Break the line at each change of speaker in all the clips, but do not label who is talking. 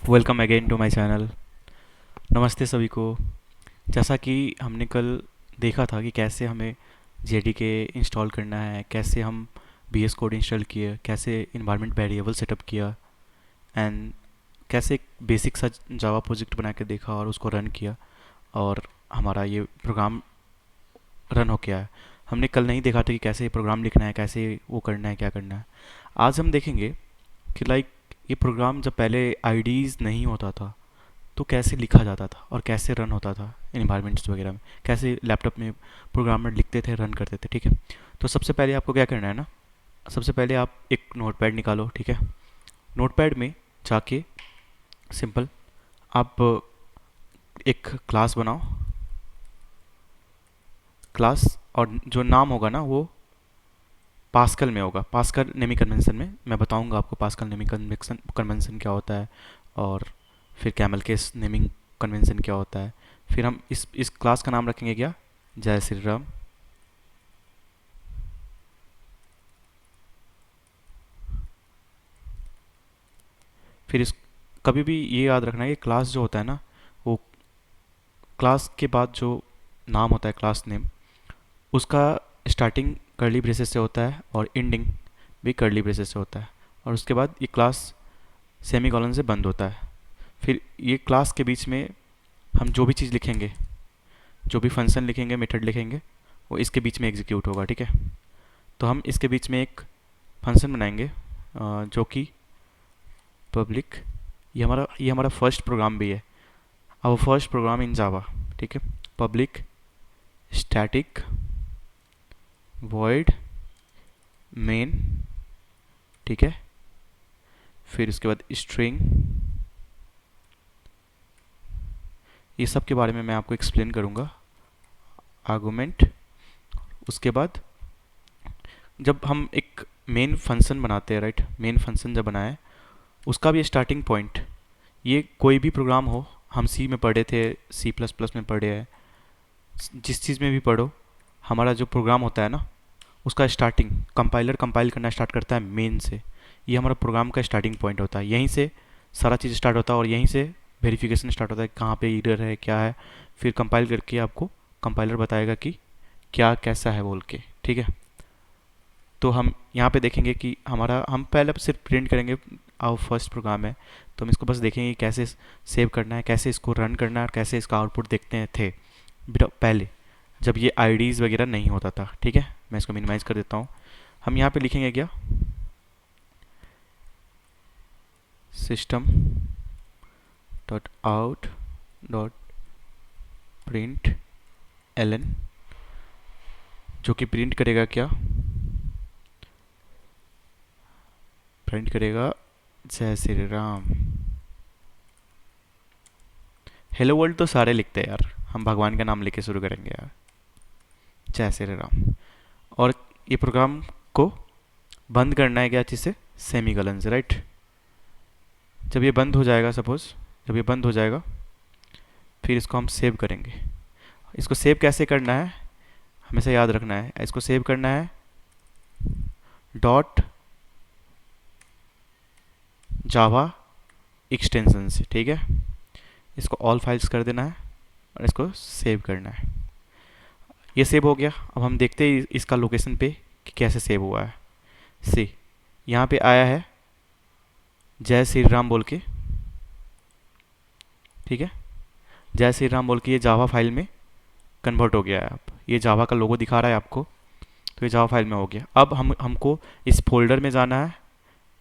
Welcome again to my channel. नमस्ते सभी को। जैसा कि हमने कल देखा था कि कैसे हमें जेडीके इंस्टॉल करना है, कैसे हम बीएस कोड इंस्टॉल किए, कैसे इन्वायरमेंट वेरिएबल सेटअप किया एंड कैसे एक बेसिक सा जावा प्रोजेक्ट बना के देखा और उसको रन किया और हमारा ये प्रोग्राम रन हो गया है। हमने कल नहीं देखा था कि कैसे प्रोग्राम लिखना है, कैसे वो करना है, क्या करना है। आज हम देखेंगे कि ये प्रोग्राम जब पहले आईडीज़ नहीं होता था तो कैसे लिखा जाता था और कैसे रन होता था इन्वायरमेंट्स वगैरह में, कैसे लैपटॉप में प्रोग्रामर लिखते थे, रन करते थे। ठीक है, तो सबसे पहले आपको क्या करना है ना, सबसे पहले आप एक नोटपैड निकालो। ठीक है, नोटपैड में जाके सिंपल आप एक क्लास बनाओ। क्लास और जो नाम होगा ना वो पास्कल में होगा, पास्कल नेमिंग कन्वेंशन में। मैं बताऊंगा आपको पास्कल नेमिंग कन्वेंशन कन्वेंशन क्या होता है और फिर कैमल केस नेमिंग कन्वेंशन क्या होता है। फिर हम इस क्लास का नाम रखेंगे क्या, जय श्री राम। फिर इस कभी भी ये याद रखना है कि क्लास जो होता है ना, वो क्लास के बाद जो नाम होता है क्लास नेम, उसका स्टार्टिंग कर्ली ब्रेसेस से होता है और एंडिंग भी कर्ली ब्रेसेस से होता है। और उसके बाद ये क्लास सेमी कॉलन से बंद होता है। फिर ये क्लास के बीच में हम जो भी चीज़ लिखेंगे, जो भी फंक्शन लिखेंगे, मेथड लिखेंगे, वो इसके बीच में एग्जीक्यूट होगा। ठीक है, तो हम इसके बीच में एक फंक्शन बनाएंगे जो कि पब्लिक, ये हमारा फर्स्ट प्रोग्राम भी है, आवर फर्स्ट प्रोग्राम इन जावा। ठीक है, पब्लिक स्टैटिक वॉइड मेन। ठीक है, फिर उसके बाद स्ट्रिंग। ये सब के बारे में मैं आपको एक्सप्लेन करूँगा। आर्गूमेंट। उसके बाद जब हम एक मेन फंक्शन बनाते हैं, राइट, मेन फंक्शन जब बनाए, उसका भी स्टार्टिंग पॉइंट, ये कोई भी प्रोग्राम हो, हम सी में पढ़े थे, सी प्लस प्लस में पढ़े हैं, जिस चीज़ में भी पढ़ो, हमारा जो प्रोग्राम होता है ना, उसका स्टार्टिंग कंपाइलर कंपाइल करना स्टार्ट करता है मेन से। ये हमारा प्रोग्राम का स्टार्टिंग पॉइंट होता है, यहीं से सारा चीज़ स्टार्ट होता है और यहीं से वेरिफिकेशन स्टार्ट होता है कहाँ पे एरर है, क्या है। फिर कंपाइल करके आपको कंपाइलर बताएगा कि क्या कैसा है बोल के। ठीक है, तो हम यहाँ पे देखेंगे कि हम पहले सिर्फ प्रिंट करेंगे, आवर फर्स्ट प्रोग्राम है, तो हम इसको बस देखेंगे कैसे सेव करना है, कैसे इसको रन करना है और कैसे इसका आउटपुट देखते हैं थे पहले, जब ये आईडीज़ वगैरह नहीं होता था। ठीक है, मैं इसको मिनिमाइज़ कर देता हूँ। हम यहाँ पे लिखेंगे क्या, system dot out dot print L N, जो कि प्रिंट करेगा क्या, प्रिंट करेगा जय श्री राम। हेलो वर्ल्ड तो सारे लिखते हैं यार, हम भगवान का नाम लेके शुरू करेंगे यार, जय श्री राम। और ये प्रोग्राम को बंद करना है क्या चीज़ से, सेमी कलन से, राइट। जब ये बंद हो जाएगा, सपोज जब ये बंद हो जाएगा, फिर इसको हम सेव करेंगे। इसको सेव कैसे करना है, हमेशा याद रखना है, इसको सेव करना है डॉट जावा एक्सटेंशन से। ठीक है, इसको ऑल फाइल्स कर देना है और इसको सेव करना है। ये सेव हो गया। अब हम देखते हैं इसका लोकेशन पे कि कैसे सेव हुआ है। सी, यहाँ पे आया है जय श्री राम बोल के। ठीक है, जय श्री राम बोल के ये जावा फाइल में कन्वर्ट हो गया है। अब ये जावा का लोगो दिखा रहा है आपको, तो ये जावा फाइल में हो गया। अब हमको इस फोल्डर में जाना है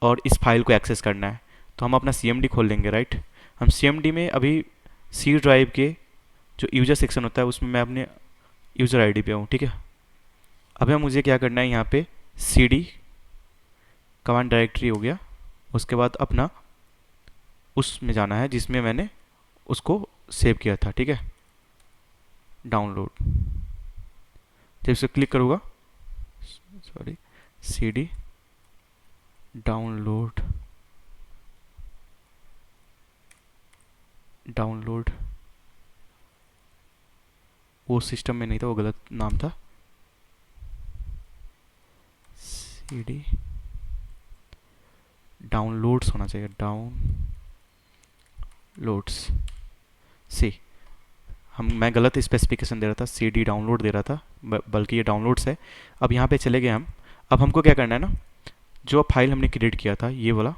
और इस फाइल को एक्सेस करना है। तो हम अपना सी खोल लेंगे, राइट। हम सी में अभी सी ड्राइव के जो यूजर सेक्शन होता है उसमें मैं अपने यूज़र आईडी पे हूँ। ठीक है, अब मुझे क्या करना है, यहाँ पे सी डी कमांड डायरेक्टरी हो गया, उसके बाद अपना उसमें जाना है जिसमें मैंने उसको सेव किया था। ठीक है, डाउनलोड, जब इसे क्लिक करूँगा, sorry, C D download, download, वो सिस्टम में नहीं था, वो गलत नाम था, सी डी डाउनलोड्स होना चाहिए, डाउनलोड्स। लोड्स सी, मैं गलत स्पेसिफिकेशन दे रहा था, सी डी डाउनलोड दे रहा था, बल्कि ये डाउनलोड्स है। अब यहाँ पे चले गए हम। अब हमको क्या करना है ना, जो फाइल हमने क्रिएट किया था ये वाला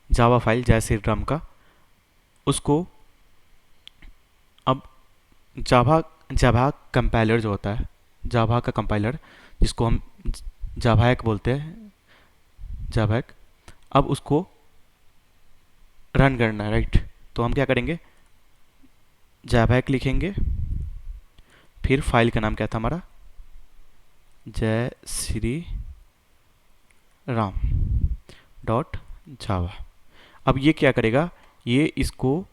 जावा फाइल जय श्री राम का, उसको अब जावा जावा कंपाइलर जो होता है, जावा का कंपाइलर जिसको हम जावाक बोलते हैं, जावाक, अब उसको रन करना है, राइट। तो हम क्या करेंगे, जावाक लिखेंगे, फिर फाइल का नाम क्या था हमारा, जय श्री राम डॉट जावा। अब ये क्या करेगा, ये इसको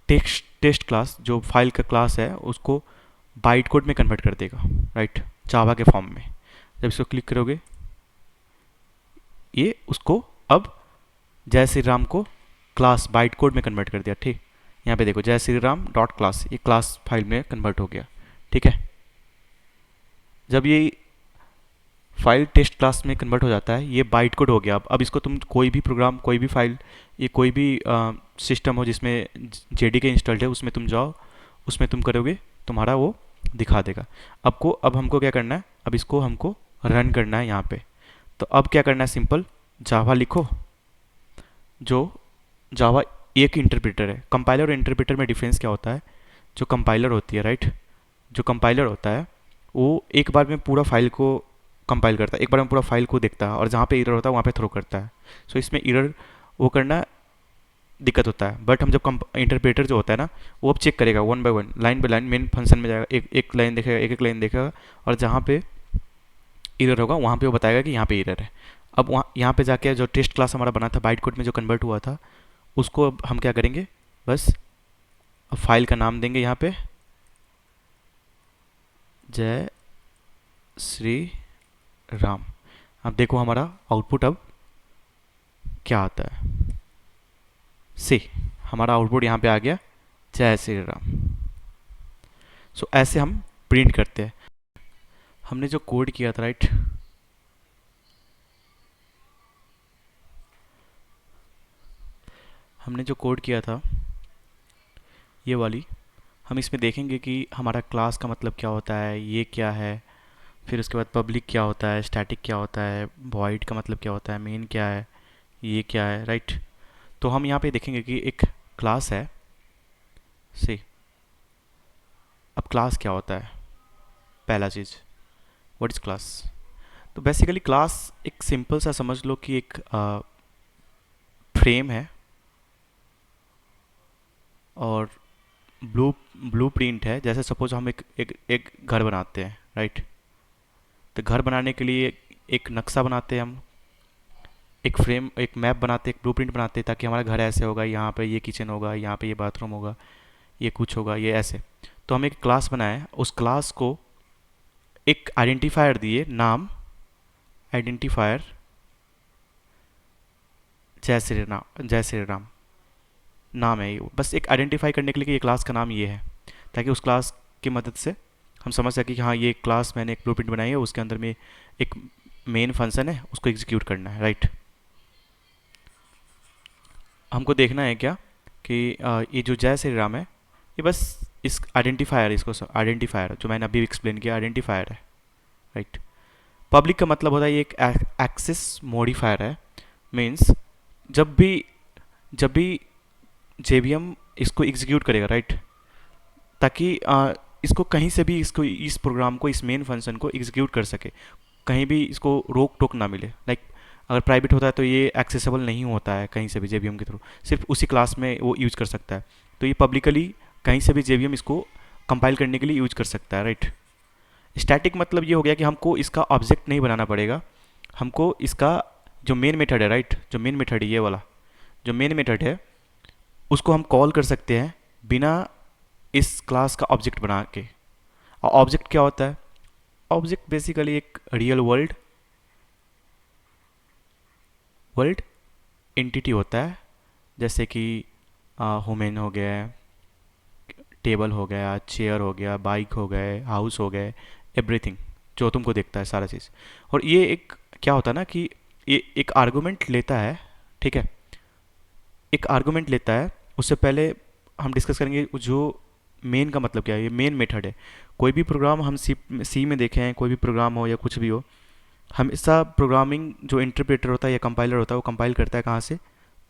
टेस्ट क्लास जो फाइल का क्लास है उसको बाइट कोड में कन्वर्ट कर देगा, राइट, जावा के फॉर्म में। जब इसको क्लिक करोगे ये उसको अब जय श्री राम को क्लास बाइट कोड में कन्वर्ट कर दिया, ठीक। यहाँ पे देखो जय श्री राम डॉट क्लास, ये क्लास फाइल में कन्वर्ट हो गया, ठीक है। जब ये फाइल टेस्ट क्लास में कन्वर्ट हो जाता है, ये बाइट कोड हो गया। अब इसको तुम कोई भी प्रोग्राम, कोई भी फाइल, ये कोई भी सिस्टम हो जिसमें जेडीके इंस्टॉल्ड है, उसमें तुम जाओ, उसमें तुम करोगे, तुम्हारा वो दिखा देगा। अब हमको क्या करना है, अब इसको हमको रन करना है यहाँ पे। तो अब क्या करना है, सिंपल जावा लिखो, जो जावा एक इंटरप्रेटर है। कंपाइलर और इंटरप्रेटर में डिफरेंस क्या होता है, जो कंपाइलर होती है, राइट, जो कंपाइलर होता है वो एक बार में पूरा फाइल को कंपाइल करता है, एक बार में पूरा फाइल को देखता है, और जहाँ पे एरर होता है वहाँ पे थ्रो करता है। सो इसमें एरर वो करना दिक्कत होता है। बट हम जब इंटरप्रेटर जो होता है ना, वो अब चेक करेगा one by one, line by line, main function में जाएगा, एक एक लाइन देखेगा, एक एक लाइन देखेगा, और जहाँ पे एरर होगा वहाँ पे वो बताएगा कि यहाँ पे एरर है। अब वहाँ यहाँ पे जाके जो टेस्ट क्लास हमारा बना था बाइट कोड में जो कन्वर्ट हुआ था, उसको अब हम क्या करेंगे, बस अब फाइल का नाम देंगे यहाँ पे जय श्री राम। अब देखो हमारा आउटपुट अब क्या आता है, सी, हमारा आउटपुट यहाँ पे आ गया जय श्री राम। सो ऐसे हम प्रिंट करते हैं। हमने जो कोड किया था, राइट, हमने जो कोड किया था ये वाली, हम इसमें देखेंगे कि हमारा क्लास का मतलब क्या होता है, ये क्या है, फिर उसके बाद पब्लिक क्या होता है, स्टैटिक क्या होता है, वॉइड का मतलब क्या होता है, मेन क्या है, ये क्या है, राइट। तो हम यहाँ पे देखेंगे कि एक क्लास है, सी। अब क्लास क्या होता है, पहला चीज़, व्हाट इज़ क्लास। तो बेसिकली क्लास एक सिंपल सा समझ लो कि एक फ्रेम है और ब्लू ब्लू प्रिंट है। जैसे सपोज हम एक घर बनाते हैं, राइट, तो घर बनाने के लिए एक नक्शा बनाते हैं हम, एक फ्रेम, एक मैप बनाते हैं, एक ब्लूप्रिंट बनाते हैं, ताकि हमारा घर ऐसे होगा, यहाँ पे ये किचन होगा, यहाँ पे ये बाथरूम होगा, ये कुछ होगा, ये ऐसे। तो हम एक क्लास बनाए, उस क्लास को एक आइडेंटिफायर दिए, नाम आइडेंटिफायर जय श्री राम नाम है ये, बस एक आइडेंटिफाई करने के लिए कि ये क्लास का नाम ये है, ताकि उस क्लास की मदद से हम समझ सकें कि हाँ ये क्लास मैंने एक ब्लूप्रिंट बनाई है, उसके अंदर में एक मेन फंक्शन है, उसको एग्जीक्यूट करना है, राइट। हमको देखना है क्या कि ये जो जय श्री राम है, ये बस इस आइडेंटिफायर, इसको आइडेंटिफायर जो मैंने अभी एक्सप्लेन किया, आइडेंटिफायर है, राइट। पब्लिक का मतलब होता है ये एक एक्सेस मॉडिफायर है, मीन्स जब भी JVM इसको एग्जीक्यूट करेगा, राइट, ताकि इसको कहीं से भी इसको इस प्रोग्राम को, इस मेन फंक्शन को एग्जीक्यूट कर सके, कहीं भी इसको रोक टोक ना मिले। लाइक अगर प्राइवेट होता है तो ये एक्सेसिबल नहीं होता है कहीं से भी JVM के थ्रू, सिर्फ उसी क्लास में वो यूज कर सकता है। तो ये पब्लिकली कहीं से भी JVM इसको कंपाइल करने के लिए यूज कर सकता है, राइट। स्टैटिक मतलब ये हो गया कि हमको इसका ऑब्जेक्ट नहीं बनाना पड़ेगा, हमको इसका जो मेन मेथड है, राइट, जो मेन मेथड है ये वाला, जो मेन मेथड है उसको हम कॉल कर सकते हैं बिना इस क्लास का ऑब्जेक्ट बना के। और ऑब्जेक्ट क्या होता है, ऑब्जेक्ट बेसिकली एक रियल वर्ल्ड एंटिटी होता है, जैसे कि ह्यूमन हो गया, टेबल हो गया, चेयर हो गया, बाइक हो गए, हाउस हो गए, एवरीथिंग जो तुमको देखता है सारा चीज़। और ये एक क्या होता है ना कि ये एक आर्गूमेंट लेता है, ठीक है, एक आर्गुमेंट लेता है, उससे पहले हम डिस्कस करेंगे जो मेन का मतलब क्या है। ये मेन मेथड है। कोई भी प्रोग्राम हम सी में देखे हैं, कोई भी प्रोग्राम हो या कुछ भी हो, हमेशा प्रोग्रामिंग जो इंटरप्रेटर होता है या कंपाइलर होता है वो कंपाइल करता है कहाँ से,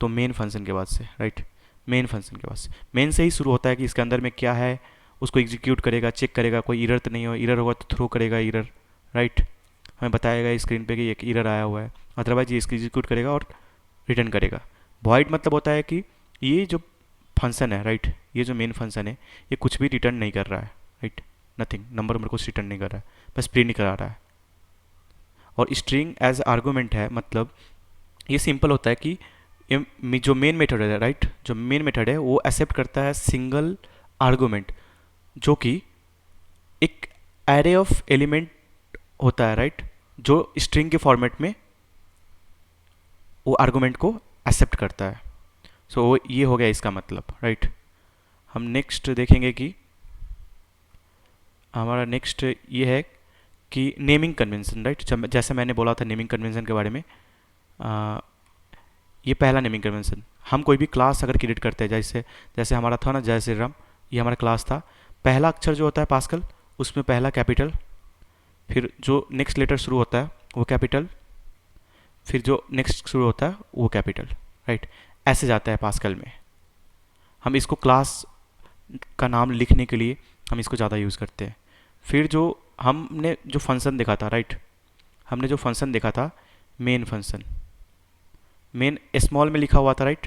तो मेन फंक्शन के बाद से, राइट। मेन फंक्शन के बाद से, मेन से ही शुरू होता है कि इसके अंदर में क्या है, उसको एग्जीक्यूट करेगा, चेक करेगा कोई इरर तो नहीं हो, इरर होगा तो थ्रो करेगा इरर, राइट। हमें बताएगा स्क्रीन पे कि एक इरर आया हुआ है, अदरवाइज ये इसको एग्जीक्यूट करेगा और रिटर्न करेगा। वॉइड मतलब होता है कि ये जो फंक्शन है, राइट, ये जो मेन फंक्शन है ये कुछ भी रिटर्न नहीं कर रहा है, राइट। नथिंग, नंबर नंबर कुछ रिटर्न नहीं कर रहा है, बस प्रिंट करा रहा है। और स्ट्रिंग एज आर्गूमेंट है, मतलब ये सिंपल होता है कि जो मेन मेथड है, राइट, जो मेन मेथड है वो एक्सेप्ट करता है सिंगल आर्गूमेंट, जो कि एक एरे ऑफ एलिमेंट होता है, राइट, जो स्ट्रिंग के फॉर्मेट में वो आर्गूमेंट को एक्सेप्ट करता है। सो ये हो गया इसका मतलब, राइट। हम नेक्स्ट देखेंगे कि हमारा नेक्स्ट ये है कि नेमिंग कन्वेंशन, राइट। जैसे मैंने बोला था नेमिंग कन्वेंशन के बारे में, आ, ये पहला नेमिंग कन्वेंशन, हम कोई भी क्लास अगर क्रिएट करते हैं, जैसे जैसे हमारा था ना जय श्री राम, ये हमारा क्लास था। पहला अक्षर जो होता है पास्कल, उसमें पहला कैपिटल, फिर जो नेक्स्ट लेटर शुरू होता है वो कैपिटल, फिर जो नेक्स्ट शुरू होता है वो कैपिटल, राइट। ऐसे जाता है पास्कल में। हम इसको क्लास का नाम लिखने के लिए हम इसको ज़्यादा यूज़ करते हैं। फिर जो हमने जो फंक्शन देखा था, राइट, हमने जो फंक्शन देखा था मेन फंक्शन, मेन स्मॉल में लिखा हुआ था, राइट।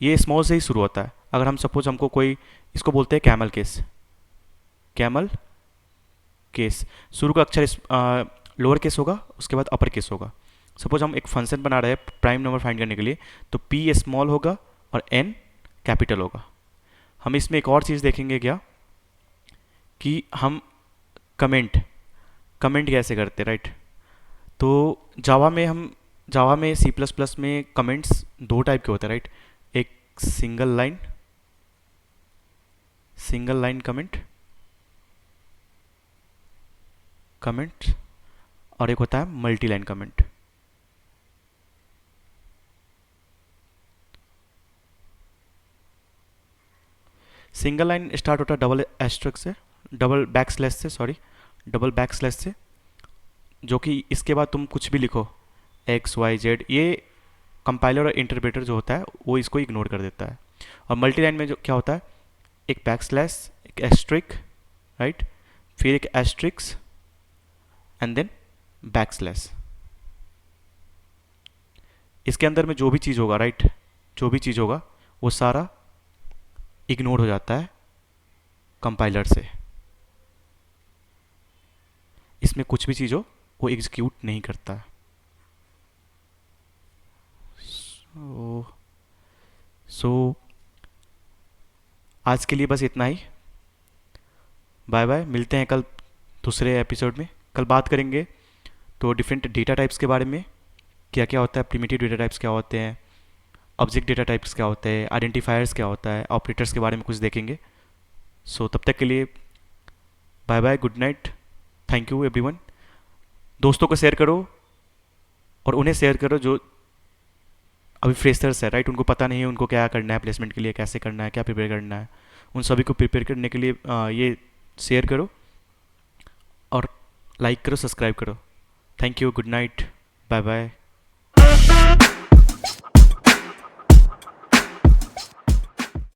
ये स्मॉल से ही शुरू होता है। अगर हम सपोज हमको कोई, इसको बोलते हैं कैमल केस, कैमल केस, शुरू का अक्षर लोअर केस होगा, उसके बाद अपर केस होगा। सपोज हम एक फंक्शन बना रहे हैं प्राइम नंबर फाइंड करने के लिए, तो पी स्मॉल होगा और एन कैपिटल होगा। हम इसमें एक और चीज़ देखेंगे क्या, कि हम कमेंट कमेंट कैसे करते, राइट। तो जावा में सी प्लस प्लस में कमेंट्स दो टाइप के होते हैं, राइट। एक सिंगल लाइन कमेंट कमेंट और एक होता है multi line comment. Single line start होता है डबल एस्ट्रिक से, डबल बैक स्लैश से, सॉरी, डबल बैक स्लैश से, जो कि इसके बाद तुम कुछ भी लिखो एक्स वाई जेड, ये कंपाइलर और इंटरप्रेटर जो होता है वो इसको इग्नोर कर देता है। और मल्टी लाइन में जो क्या होता है, एक बैक स्लैश, एक एस्ट्रिक, राइट, फिर एक asterisks and then back slash. इसके अंदर में जो भी चीज़ होगा, राइट, जो भी चीज़ होगा वो सारा इग्नोर हो जाता है कंपाइलर से। इसमें कुछ भी चीज़ हो वो एग्जीक्यूट नहीं करता है। सो आज के लिए बस इतना ही। बाय बाय, मिलते हैं कल दूसरे एपिसोड में। कल बात करेंगे तो डिफरेंट डेटा टाइप्स के बारे में, क्या क्या होता है, प्रिमिटिव डेटा टाइप्स क्या होते हैं, ऑब्जेक्ट डेटा टाइप्स क्या होते हैं, आइडेंटिफायर्स क्या होता है, ऑपरेटर्स के बारे में कुछ देखेंगे। सो तब तक के लिए bye bye, good night, thank you everyone. दोस्तों को शेयर करो और उन्हें शेयर करो जो अभी फ्रेशर्स है, राइट, उनको पता नहीं है उनको क्या करना है प्लेसमेंट के लिए, कैसे करना है, क्या प्रिपेयर करना है। उन सभी को प्रिपेयर करने के लिए ये शेयर करो और लाइक करो, सब्सक्राइब करो। Thank you, good night, bye bye.